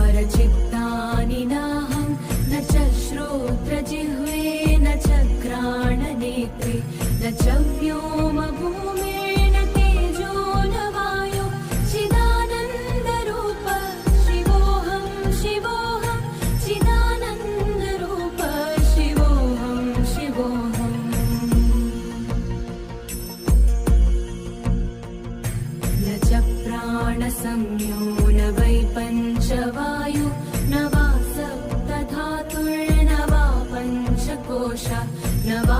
नाहङ्कारचित्तानि नाहं न च श्रोत्रजिह्वे न च घ्राणनेत्रे न च व्योमभूमेन तेजो न वायो चिदानन्दरूप शिवोऽहं शिवोऽहं चिदानन्दरूप शिवोऽहं शिवोऽहम् न च प्राणसंज्ञो न वै पञ्चवायु न वा सप्तधातुर्न वा पञ्चकोश न वा